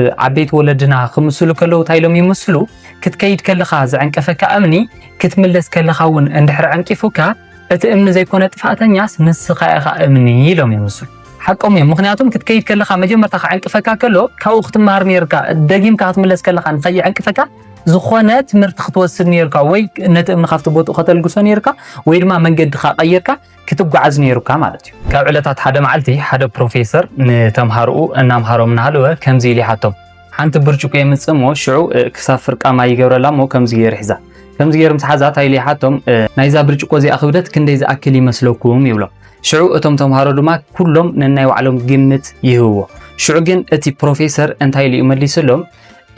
عبيت ولدنا خمسلو كلو تايلوم يمسلو كتكيد كلخا زعنقفكا امني كتملس كلخاون اندحر عنقفوكا اتامن زي كونه طفاتنياس نسخا امني لوم يمسلو حقهم مخنياتهم كتكيد كلخا مجمرتا عنقفكا كلو كاو ختمار نيركا دقيم كاتملس كلخا نخي عنقفكا زخونه تمرتختوسد نيركا وي نتامن خافت بوتو ختلغسو نيركا وي دما منقد خا قيركا كتغعز نيركا مالتي كاب علتات حدا معلتي حدا بروفيسور نتمهارو انامهارهم نالو كمزي لي حاتم حانت برجوك يمصمو شعو كساف فرقا ما يغبرلا مو كمزي يرحزا كمزي يرمس حزات هاي لي حاتم نايزا برجوكو زي اخودت كندي زي اكل يمسلوكم يبلو شعو اتم تمهارو دما كلهم نناي وعلم جمت يهو شعو جن اتي بروفيسور انتاي لي يمليسلهم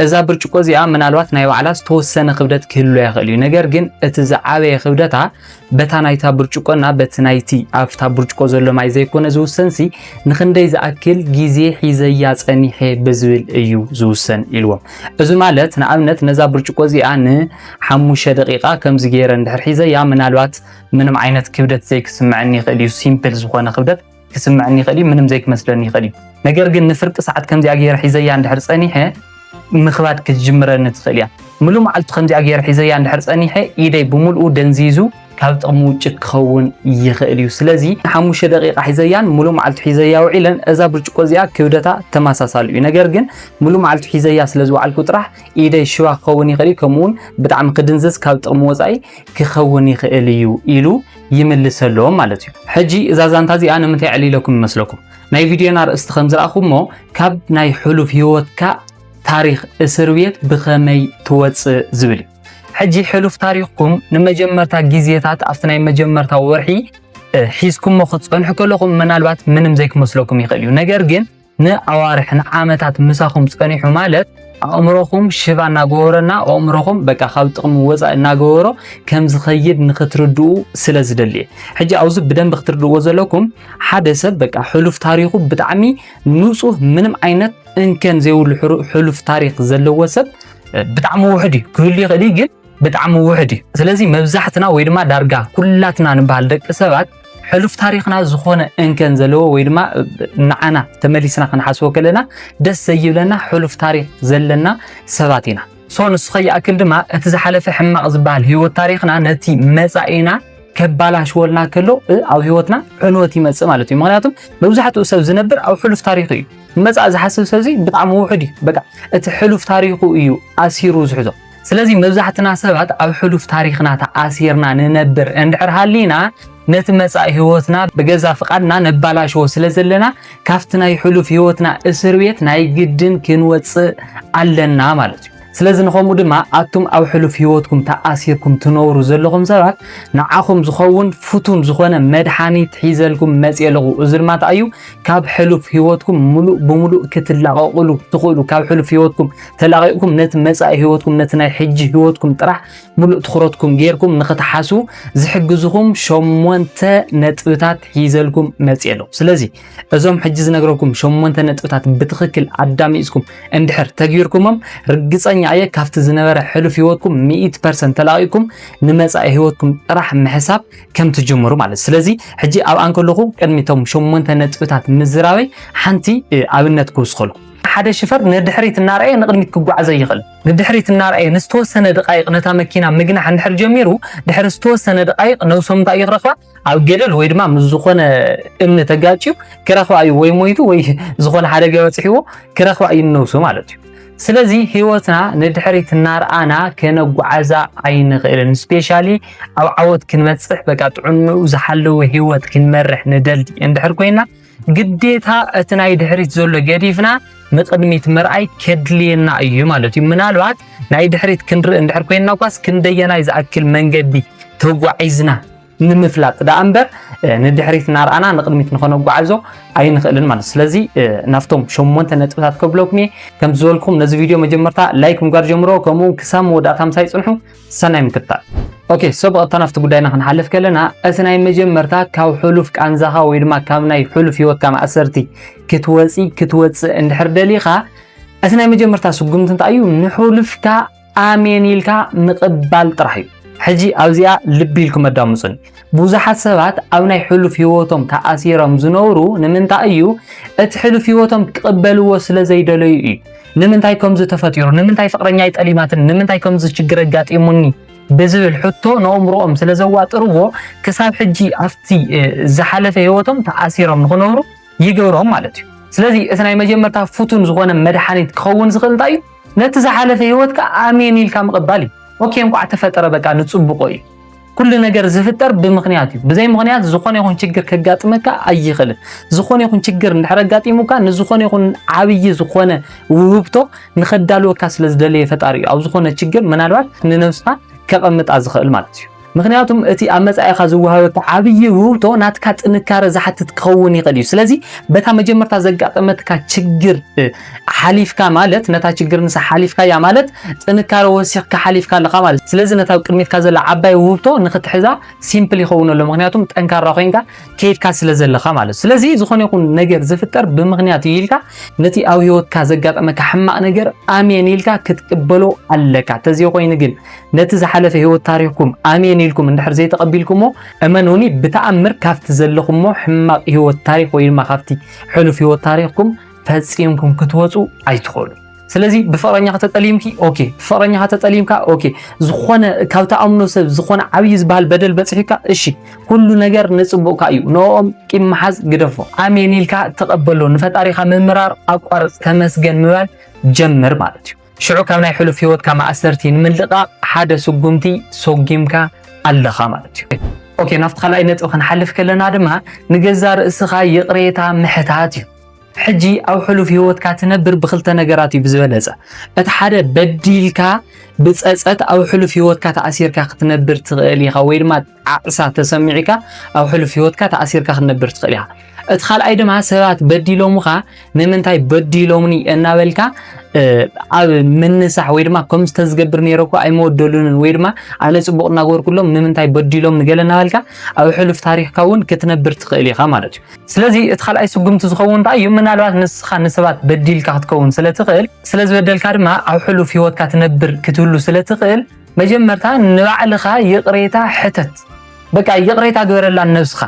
اذا برچقو زيا منالوات ناي وعلاس توسنه خبدت كيلو يخلي ነገር ግን اتزعابه خبدتا بتانايتا برچقونا بتنايتي افتا برچقو زلو ماي زيكونه زوسنسي نخندي زاكل غيزي حيزيا صنيحه بزول ايو زوسن يلو ازو مالت نابنت نزا برچقو زيا ن 5 دقيقه كمز غير اندحر حيزيا منالوات منم عينت كبدت زيك سمعني خليو سيمبل زخونه خبدت كسمعني خلي منم زيك مسلني خلي ነገር ግን نفرق ساعات كمز غير حيزيا اندحر صنيحه مخبات كجمرة نتخليا ملو معلت خنجي أجير حزيا عند حرصاني حي إيدي بملؤ دنزيزو كابت أموجك خون يخليو سلازي 5 دقيقة حزيان ملو معلت حزيا وعلن إذا برجكو زيا كودتا تماسا سالو نجرجن ملو معلت حزيا سلازو على الكترح إيدي شوا خون يخلي كمون بدعم قدنزز كابت أموزاي كخون يخليو إلو يملسلهم مالتيو حجي إذا زانتازي أنا متى علي لكم مسلكم ناي فيديو نار استخدم أخو مو كاب ناي حلو فيوت كا تاريخ اسرويت بخمي توص زبل حجي حلف تاريخكم نمجمرتا غيزيتات افتناي مجمرتا ورحي حيسكم مخصن حكلكم منالبات منم زيك مسلكم يخليو ነገር ግን نعوارح نعامتات مساخم صنيحو مالت امركم شفا ناغورنا امركم بقى خاوطم وصا ناغورو كم زخيد نختردو سلازدلي حجي اوز بدن بختردو زلكم حدث بقى حلف تاريخو بتعمي نصوح منم عينت ان كان زيول حلف تاريخ زلو وسب بتعمو وحدي كل يغلي جن بتعمو وحدي سلازي مبزحتنا ويدما دارغا كلاتنا نبال دق سبات حلف تاريخنا زخونه ان كان زلو ويدما نعنا تمليسنا كنحاسو كلنا دس يبلنا حلف تاريخ زلنا سباتينا سون سخي اكل دما اتزحلف حماق زبال هيو تاريخنا نتي مصاينا كبالاش ولنا كلو او هيوتنا عنوتي مص مالتي مغنياتم بوزحتو سب زنبر او حلف تاريخي مصا زحسب سبزي بطعم وحدي بقى ات حلف تاريخو ايو اسيرو زحزو سلازي مبزحتنا سبات او حلف تاريخنا تاسيرنا ننبر اندحر حالينا نتمصا هيوتنا بغزا فقادنا نبالاشو سلازلنا كافتنا يحلف هيوتنا اسر بيت ناي جدن كنوص علنا مالتي سلازي نخومو دما اتم او حلف هيوتكم تاسيركم تنورو زلكم سبات نعاكم زخون فتون زخونه مدحاني تحيزلكم مصيلغو ازرمات ايو كاب حلف هيوتكم ملو بملو كتلاققلو تخولو كاب حلف هيوتكم تلاقيكم نت مصا هيوتكم نت ناي حج هيوتكم طرح ملو تخرتكم غيركم نختحاسو زحجزكم شمونت نطبታት حيزلكم مصيلو سلازي ازوم حجز نغركم شمونت نطبታት بتخكل اداميسكم اندحر تغيركمم رغص ايه كافت زنبره حلف هيوتكم 100% تلاقيكم نمصا هيوتكم راح محساب كم تجمروا ማለት ስለዚህ ሕጂ ኣብ አንከለኹ ቀድሚቶም 8 ነጥብታት ምዝራበይ ሓንቲ ኣብነት ክውስኸሉ ሓደ ሽፈር ንድሕሪት እናርአየ ንቅድሚት ክጓዓዘ ይኽእል ንድሕሪት እናርአየ ንስተወሰነ ደቃይቅ ነታ መኪና ምግናሕ እንድሕር ጀሚሩ ድሕሪ ዝተወሰነ ደቃይቅ ነውሶም እንታይ ይረኽባ ኣብ ገደል ወይ ድማ ምዝኾነ እምነ ተጋጭው ክረኽባ እዩ ወይ ሞይቱ ወይ ዝኾነ ሓደጋ በፅሒዎ ክረኽባ እዩ ነውሶ ማለት እዩ ስለዚህ ህይወትና ንድሕሪት እናርአና ከነጓዓዛ ኣይንኽእልን ስፔሻሊ ኣብ ዓወት ክንመጽሕ በቃ ጥዕንኡ ዝሓለወ ህይወት ክንመርሕ ንደልዲ እንድሕር ኮይና ግዴታ እቲ ናይ ድሕሪት ዘሎ ገዲፍና ንቅድሚት ምርኣይ ከድልየና እዩ ማለት እዩ ምናልባት ናይ ድሕሪት ክንርኢ እንድሕር ኮይና ኳስ ክንደየናይ ዝኣክል መንገዲ ተጓዒዝና ንምፍላጥ ዳኣምበር ንድሕሪት እናርአና ንቅድሚት ንኾነጓዓዞ ኣይንኽእልን ማለት ስለዚህ ናፍቶም 8 ነጥብታት ከብለኩም ከም ዝወልኩም ነዚ ቪድዮ መጀመርታ ላይክ ምግባር ጀምሮ ከምኡ ክሳብ መወዳእታ ምሳይ ጽንሑ ሰናይ ምክትታል ኦኬ ሰብቕታ ናፍቲ ጉዳይና ክንሓልፍ ከለና እቲ ናይ መጀመርታ ካብ ሕሉፍ ቃንዛኻ ወይ ድማ ካብ ናይ ሕሉፍ ህይወትካ ማእሰርቲ ክትወፅእ እንድሕር ደሊኻ እቲ ናይ መጀመርታ ስጉምቲ እንታይ እዩ ንሕሉፍካ ኣሜን ኢልካ ምቕባል ጥራሕ እዩ ሕጂ ኣብዚኣ ልቢ ኢልኩም ኣዳምፁኒ ብዙሓት ሰባት ኣብ ናይ ሕሉፍ ህይወቶም ተኣሲሮም ዝነብሩ ንምንታይ እዩ እቲ ሕሉፍ ህይወቶም ክቕበልዎ ስለ ዘይደለዩ እዩ ንምንታይ ከምዚ ተፈጢሩ ንምንታይ ፍቅረኛይ ጠሊማትን ንምንታይ ከምዚ ችግር ኣጋጢሙኒ ብዝብል ሕቶ ነኦምሮኦም ስለዘዋጥርዎ ክሳብ ሕጂ ኣፍቲ ዝሓለፈ ህይወቶም ተኣሲሮም ንኽነብሩ ይገብሮም ማለት እዩ ስለዚ እቲ ናይ መጀመርታ ፍቱን ዝኾነ መድሓኒት ክኸውን ዝኽእል እንታይ እዩ ነቲ ዝሓለፈ ህይወትካ ኣሜን ኢልካ ምቕባል እዩ ኦኬ እንኳዕ ተፈጠረ በቃ ንፅቡቆ እዩ ኩሉ ነገር ዝፍጠር ብምኽንያት እዩ ብዘይ ምኽንያት ዝኾነ ይኹን ችግር ከጋጥመካ ኣይኽእልን ዝኾነ ይኹን ችግር እንድሕር ኣጋጢሙካ ንዝኾነ ይኹን ዓብይ ዝኾነ ውህብቶ ንኸዳልወካ ስለዝደለየ ፈጣሪ እዩ ኣብ ዝኾነ ችግር ምናልባት ንነብስካ ከቐምጣ ዝኽእል ማለት እዩ ምክንያቱም እቲ ኣብ መጻኢኻ ዝወሃበካ ዓብይ ውህብቶ ናትካ ጥንካረ ዝሓትት ክኸውን ይኽእል እዩ ስለዚ በታ መጀመርታ ዘጋጠመትካ ችግር ሓሊፍካ ማለት ነታ ችግር ንሳ ሓሊፍካ ያ ማለት ጥንካረ ወሲኽካ ሓሊፍካ ኣለኻ ማለት ስለዚ ነታ ቅድሚትካ ዘላ ዓባይ ውህብቶ ንኽትሕዛ ሲምፕል ይኸውን ኣሎ ምክንያቱም ጠንካራ ኮይንካ ከይድካ ስለዘለኻ ማለት ስለዚ ዝኾነ ይኹን ነገር ዝፍጠር ብምኽንያት እዩ ኢልካ ነቲ ኣብ ህይወትካ ዘጋጠመካ ሕማቕ ነገር ኣሜን ኢልካ ክትቅበሎ ኣለካ ተዚዮ ኮይኑ ግን ነቲ ዝሓለፈ ህይወት ታሪኽኩም ኣሜን ኢልኩም እንድሕር ዘይተቐቢልኩሞ እመኑኒ ብተኣምር ካፍቲ ዘለኹሞ ሕማቕ ህይወት ታሪኽ ወይ ድማ ካፍቲ ሕሉፍ ህይወት ታሪኽኩም ፈፂምኩም ክትወፁ ኣይትኽእሉ ስለዚ ብፍቅረኛኻ ተጠሊምኪ ኦኬ ብፍቅረኛኻ ተጠሊምካ ኦኬ ዝኾነ ካብ ተኣምኖ ሰብ ዝኾነ ዓብይ ዝበሃል በደል በፅሒካ እሺ ኩሉ ነገር ንፅቡቕካ እዩ ነኦም ቂም መሓዝ ግደፎ ኣሜን ኢልካ ተቐበሎ ንፈጣሪኻ ምምራር ኣቋርፅ ተመስገን ምባል ጀምር ማለት እዩ ሽዑ ካብ ናይ ሕሉፍ ህይወትካ ማእሰርቲ ንምልቓቕ ሓደ ስጉምቲ ሰጊምካ ኣለኻ ማለት እዩ ኦኬ ናፍቲ ካልኣይ ነጥቢ ክንሓልፍ ከለና ድማ ንገዛ ርእስኻ ይቕሬታ ምሕታት እዩ ሕጂ ኣብ ሕሉፍ ህይወትካ ትነብር ብክልተ ነገራት እዩ ብዝበለፀ እቲ ሓደ በዲልካ ብፀፀት ኣብ ሕሉፍ ህይወትካ ተኣሲርካ ክትነብር ትኽእል ኢኻ ወይ ድማ ዓቕሳ ተሰሚዒካ ኣብ ሕሉፍ ህይወትካ ተኣሲርካ ክትነብር ትኽእል ኢኻ እቲ ካልኣይ ድማ ሰባት በዲሎምካ ንምንታይ በዲሎምኒ እናበልካ ኣብ ምንሳሕ ወይ ድማ ከም ዝተዝገብር ነይረኩ ኣይመወደሉንን ወይ ድማ ኣነ ፅቡቕ እናገበርኩሎም ንምንታይ በዲሎም ንገለ እናበልካ ኣብ ሕሉፍ ታሪኽካ እውን ክትነብር ትኽእል ኢኻ ማለት እዩ ስለዚ እቲ ካልኣይ ስጉምቲ ዝኸውን እንታይ እዩ ምናልባት ንስኻ ንሰባት በዲልካ ክትከውን ስለትኽእል ስለዝበደልካ ድማ ኣብ ሕሉፍ ህይወትካ ትነብር ክትህሉ ስለትኽእል መጀመርታ ንባዕልኻ ይቕሬታ ሕተት በቃ ይቕሬታ ግበረላ ነብስኻ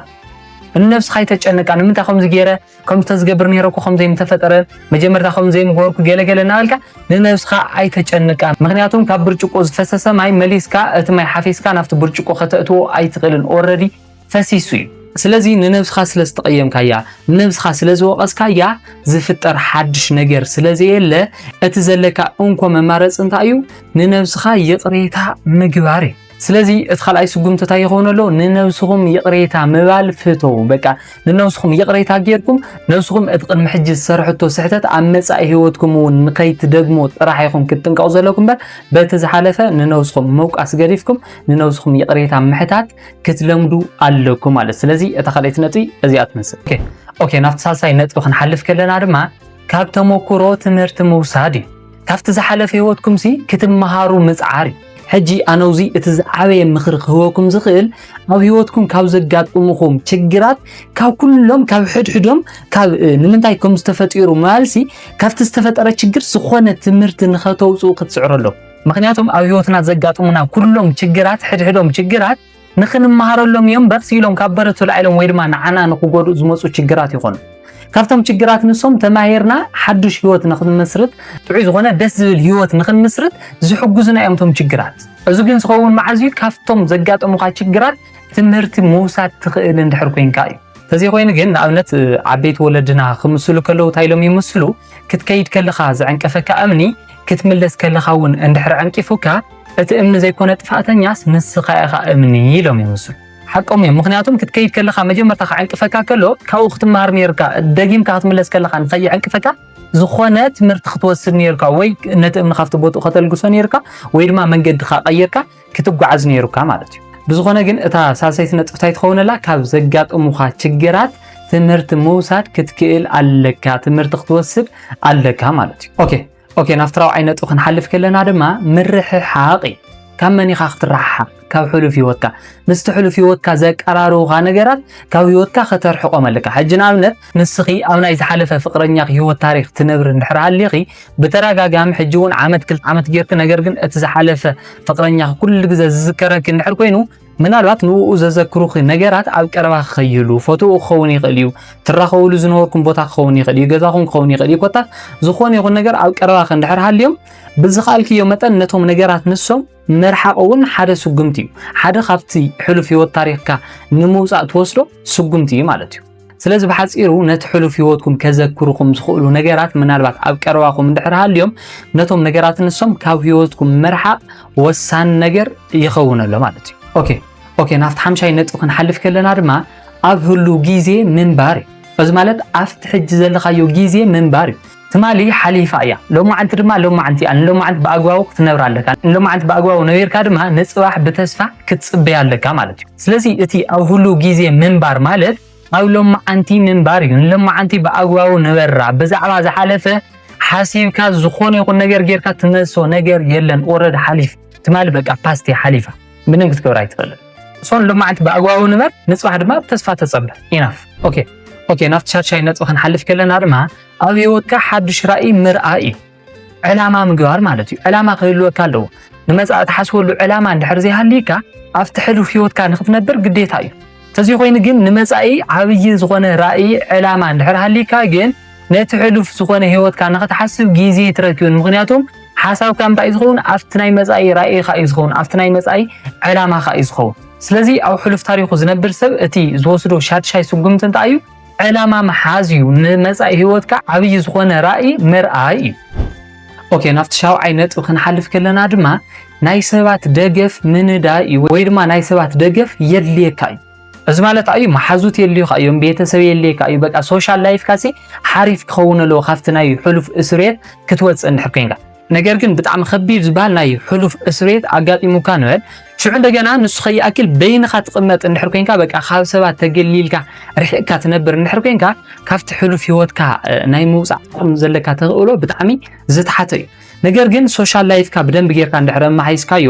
النفس خايته تشنقا نمنتا خمز غيره كم تزغبر نيركو خمز يمتفطر مجمرتا خمز يمغوركو غلغل نالكا لنفس خا ايته تشنقا مغنياتهم كاب برچقو فسسه ماي مليسكا اتماي حفيسكا نفط برچقو خطئتو ايتقلن اوريدي فسيسو ስለዚህ ንነብስኻ ስለስተቀየምካያ ንነብስኻ ስለዝወቀስካያ ዝፍጠር ሓድሽ ነገር ስለዘየለ እቲ ዘለካ እንኮ መማረጽ እንታይ እዩ ንነብስኻ ይቕሬታ ምግባር ስለዚህ እቲ ካልኣይ ስጉምታ ይኾነሎ ንነብስኹም ይቕሬታ ምባል ፍቶ በቃ ንነብስኹም ይቕሬታ ጌርኩም ነብስኹም እጥቅን ምሕጅ ዝሰርሕቶ ስሕተት ኣብ መጻኢ ህይወትኩም ንከይት ደግሞ ጥራሕ ይኹም ክትንቀው ዘለኩም በቲ ዝሓለፈ ንነብስኹም መውቃስ ገዲፍኩም ንነብስኹም ይቕሬታ ምሕታት ክትለምዱ ኣለኩም ማለት ስለዚህ እቲ ካልኣይ ነጥቢ እዚኣ ትመስል ኦኬ ናፍቲ ሳልሳይ ነጥቢ ክንሓልፍ ከለና ድማ ካብ ተሞክሮ ትምህርቲ ምውሳድ ካብቲ ዝሓለፈ ህይወትኩም ክትመሃሩ ምጽዓር حجي أنوزي اتزعبي مخرق هوكم زخيل أو هيوتكم كاو زقاطمكم تشجرات كاو كلهم كاو حدهم كاو نمنتاي كم استفتيرو مالسي كاف تستفتر تشجر سخونة تمرت نخاتو سوق تسعر له مخنياتهم أو هيوتنا زقاطمنا كلهم تشجرات حدهم تشجرات نخن مهار لهم يوم برسيلهم كبرتوا العالم ويرمان عنا نقول زموس تشجرات يخون كافتم تشجرات نسوم تماهيرنا حدش هيوت ناخذ مسرت تعيز غنا دس الهيوت ناخذ مسرت زحجزنا يومتم تشجرات ازوجين سخون معزي كافتم زقاطمو خا تشجرات تمرت موسى تخيل اندحر كوين كاي تزي خوين ግን ኣብነት ዓበይቲ ወለድና ክምስሉ ከለው ታይሎም ይመስሉ ክትከይድ ከለኻ ዝዕንቀፈካ እምኒ ክትምለስ ከለኻ እውን እንድሕር ዕንቂፉካ እቲ እምኒ ዘይኮነ ጥፋተኛስ ንስኻ ኢኻ እምኒ ኢሎም ይመስሉ حقهم مخنياتهم كتكيد كلها مجمرتا عنقفكا كلو كاو ختمار نيركا دقيم كاتملس كلها نخي عنقفكا زخونات مرت خطوسر نيركا وي نت من خفت بوت خطلغسو نيركا وي دما منقد قيركا كتغعز نيركا معناتي بزخونه ግን እታ ሳልሳይት ነጥብታይ ትኾነላ ካብ ዘጋጥሙኻ ችግራት ትምህርት መውሳድ ክትክእል ኣለካ ትምህርት ክትወስድ ኣለካ ማለት እዩ ኦኬ ናፍትራው ዓይነት ክንሓልፍ ከለና ድማ ምርሕ ሓቂ ካብ መን ኢኻ ክትራሓቅ ካብ ሕሉፍ ህይወትካ ንስቲ ሕሉፍ ህይወትካ ዘቀራርቡኻ ነገራት ካብ ህይወትካ ከተርሕቆም ኣለካ ሕጂ ንኣብነት ንስኺ ኣብ ናይ ዝሓለፈ ፍቅረኛ ህይወት ታሪኽ ትነብር እንድሕር ሃሊኺ ብተረጋጋሚ ሕጂ እውን ዓመት ክልተ ዓመት ጌርክ ነገር ግን እቲ ዝሓለፈ ፍቅረኛ ኩሉ ግዜ ዝዝከረክ እንድሕር ኮይኑ ምናልባት ንኡ ዘዘክሩኺ ነገራት ኣብ ቀረባ ክኸይሉ ፎቶኡ ክኸውን ይኽእል እዩ ትራኸብሉ ዝነበርኩም ቦታ ክኸውን ይኽእል እዩ ገዛኹም ክኸውን ይኽእል እዩ ኮታስ ዝኾነ ይኹን ነገር ኣብ ቀረባ እንድሕር ሃልዮም ብዝኻልክዮ መጠን ነቶም ነገራት ንሶም መርሓቕ እውን ሓደ ስጉምቲ እዩ ሓደ ካብቲ ሕሉፍ ህይወት ታሪኽካ ንምውፃእ ትወስዶ ስጉምቲ እዩ ማለት እዩ ስለዚ ብሓፂሩ ነቲ ሕሉፍ ህይወትኩም ከዘክሩኩም ዝኽእሉ ነገራት ምናልባት ኣብ ቀረባኩም እንድሕር ሃልዮም ነቶም ነገራት ንሶም ካብ ህይወትኩም መርሓቕ ወሳኒ ነገር ይኸውን ኣሎ ማለት እዩ ኦኬ ናፍቲ ሓምሻይ ነጥብ ክንሓልፍ ከለና ድማ ኣብ ህሉ ግዜ ምንባር እዩ እዚ ማለት ኣብቲ ሕጂ ዘለኻዮ ግዜ ምንባር እዩ ትማሊ ሓሊፋ እያ ሎማዓንቲ ድማ ሎማዓንቲ እያ ሎማዓንቲ ብኣግባቡ ክትነብር ኣለካ ሎማዓንቲ ብኣግባቡ ነቢርካ ድማ ንፅባሕ ብተስፋ ክትፅበይ ኣለካ ማለት እዩ ስለዚ እቲ ኣብ ህሉ ግዜ ምንባር ማለት ኣብ ሎማዓንቲ ምንባር እዩ ሎማዓንቲ ብኣግባቡ ነበራ ብዛዕባ ዝሓለፈ ሓሲብካ ዝኾነ ይኹን ነገር ጌርካ ትነሶ ነገር የለን ኦረድ ሓሊፍ ትማሊ በቃ ፓስቲ ሓሊፋ ምንም ክትገብር ኣይትኽእልን ሶን ሎማዓንቲ ብኣግባቡ ንበር ንፅባሕ ድማ ብተስፋ ተፀብሕ ኢናፍ ኦኬ ናፍቲ ሻድሻይ ነጥብ ክንሓልፍ ከለና ድማ ኣብ ህይወትካ ሓድሽ ራእይ ምርኣይ እዩ ዕላማ ምግባር ማለት እዩ ዕላማ ክህልወካ ኣለዎ ንመፃኢ ትሓስበሉ ዕላማ እንድሕር ዘይሃልይካ ኣብቲ ሕሉፍ ህይወትካ ንኽትነብር ግዴታ እዩ ተዚይ ኮይኑ ግን ንመፃኢ ዓብይ ዝኾነ ራእይ ዕላማ እንድሕር ሃልይካ ግን ነቲ ሕሉፍ ዝኾነ ህይወትካ ንኽትሓስብ ግዜ ትረክብን ምክንያቱም ሓሳብካ እንታይ እዩ ዝኸውን ኣብቲ ናይ መፃኢ ራእይኻ እዩ ዝኸውን ኣብቲ ናይ መፃኢ ዕላማኻ እዩ ዝኸውን ስለዚ ኣብ ሕሉፍ ታሪኹ ዝነብር ሰብ እቲ ዝወስዶ ሻድሻይ ስጉምቲ እንታይ እዩ ዕላማ መሓዝ እዩ ንመፃኢ ህይወትካ ዓብይ ዝኾነ ራእይ ምርኣይ እዩ ናፍቲ ሻውዓይ ነጥብ ክንሓልፍ ከለና ድማ ናይ ሰባት ደገፍ ምንዳይ እዩ ወይ ድማ ናይ ሰባት ደገፍ የድልየካ እዩ እዚ ማለት እዩ መሓዙት የድልዩካ እዮም ቤተሰብ የድልየካ እዩ በቃ ሶሻል ላይፍካ ሓሪፍ ክኸውን ኣለዎ ካብቲ ናይ ሕሉፍ እስሬት ክትወፅእ እንድሕር ኮንካ ነገር ግን ብጣዕሚ ከቢድ ዝበሃል ናይ ሕሉፍ እስሬት ኣጋጢሙካ ንበል ሽዑ እንደገና ንሱ ኸይኣክል በይንኻ ትቕመጥ እንድሕር ኮንካ በቃ ካብ ሰባት ተገሊልካ ርሒቕካ ትነብር እንድሕር ኮንካ ካብቲ ሕሉፍ ህይወትካ ናይ ምውፃእ ዓቕሚ ዘለካ ተኽእሎ ብጣዕሚ ዝተሓተ እዩ ነገር ግን ሶሻል ላይፍካ ብደንብ ጌርካ እንድሕር መሓይስካዮ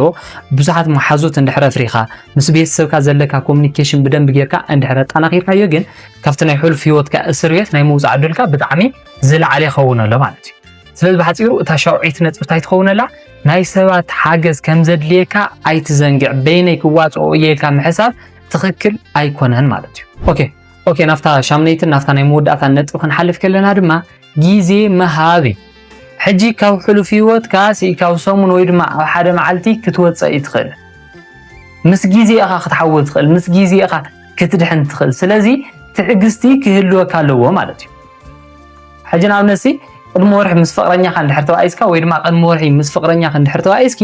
ብዙሓት መሓዙት እንድሕር ኣፍሪኻ ምስ ቤተሰብካ ዘለካ ኮሙኒኬሽን ብደንብ ጌርካ እንድሕር ኣጠናኺርካዮ ግን ካብቲ ናይ ሕሉፍ ህይወትካ እስር ቤት ናይ ምውፃእ ዕድልካ ብጣዕሚ ዝለዓለ ይኸውን ኣሎ ማለት እዩ ስለዚ ብሓፂሩ እታ ሻውዒት ነጥብ እንታይ ትኸውነላ ናይ ሰባት ሓገዝ ከም ዘድልየካ ኣይትዘንግዕ በይነይ ክዋፅኦ እየልካ ምሕሳብ ትኽክል ኣይኮነን ማለት እዩ ኦኬ ናፍታ ሻምነይትን ናፍታ ናይ መወዳእታ ነጥብ ክንሓልፍ ከለና ድማ ግዜ መሃብ ሕጂ ካብ ሕሉፍ ህይወትካ ካብ ሰሙን ወይ ድማ ኣብ ሓደ መዓልቲ ክትወፅእ ትኽእል ምስ ግዜ ኢኻ ክትሓውል ትኽእል ምስ ግዜ ኢኻ ክትድሕን ትኽእል ስለዚ ትዕግስቲ ክህልወካ ኣለዎ ማለት እዩ ሕጂ ንኣብነት ቅድሚ ወርሒ ምስ ፍቅረኛኻ እንድሕር ተባኢስካ ወይ ድማ ቅድሚ ወርሒ ምስ ፍቅረኛኻ እንድሕር ተባኢስኪ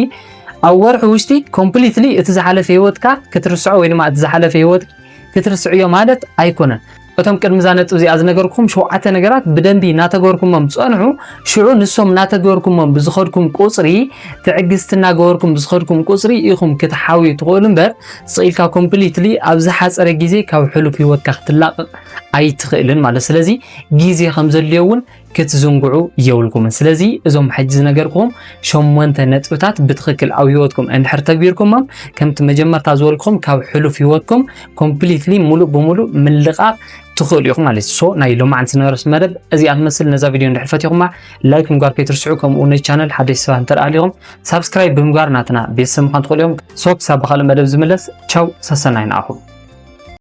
ኣብ ወርሒ ውሽጢ ኮምፕሊትሊ እቲ ዝሓለፈ ህይወትካ ክትርስዖ ወይ ድማ እቲ ዝሓለፈ ህይወት ክትርስዕዮ ማለት ኣይኮነን እቶም ቅድሚ ዛነጥብ እዚኣ ዝነገርኩም ሸውዓተ ነገራት ብደንቢ እናተገበርኩሞም ፀንሑ ሽዑ ንሶም እናተገበርኩሞም ብዝኸድኩም ቁፅሪ ትዕግስቲ እናገበርኩም ብዝኸድኩም ቁፅሪ ኢኹም ክትሓውዩ ትኽእሉ እምበር ስኢልካ ኮምፕሊትሊ ኣብ ዝሓፀረ ግዜ ካብ ሕሉፍ ህይወትካ ክትላቀቕ ኣይትኽእልን ማለት ስለዚ ግዜ ከም ዘድልዮ እውን ክትዝንግዑ የብልኩምን ስለዚ እዞም ሕጂ ዝነገርኩም 8 ነጥብታት ብትኽክል ኣብ ህይወትኩም እንድሕር ተግቢርኩሞም ከምቲ መጀመርታ ዝበልኩም ካብ ሕሉፍ ህይወትኩም ኮምፕሊትሊ ሙሉእ ብሙሉእ ምልቓቕ ትኽእሉ ኢኹም ማለት ሶ ናይ ሎማዓንቲ ዝነበረስ መደብ እዚኣ ትመስል ነዛ ቪድዮ እንድሕር ፈቲኹማ ላይክ ምግባር ከይትርስዑ ከምኡ ነቲ ቻነል ሓደሽ ሰባት እንተረኣሊኹም ሳብስክራይብ ብምግባር ናትና ቤተሰብ ምዃን ትኽእሉ ኢኹም ሶ ክሳብ ብኻልእ መደብ ዝምለስ ቻው ሰሰናይ ንኣኹም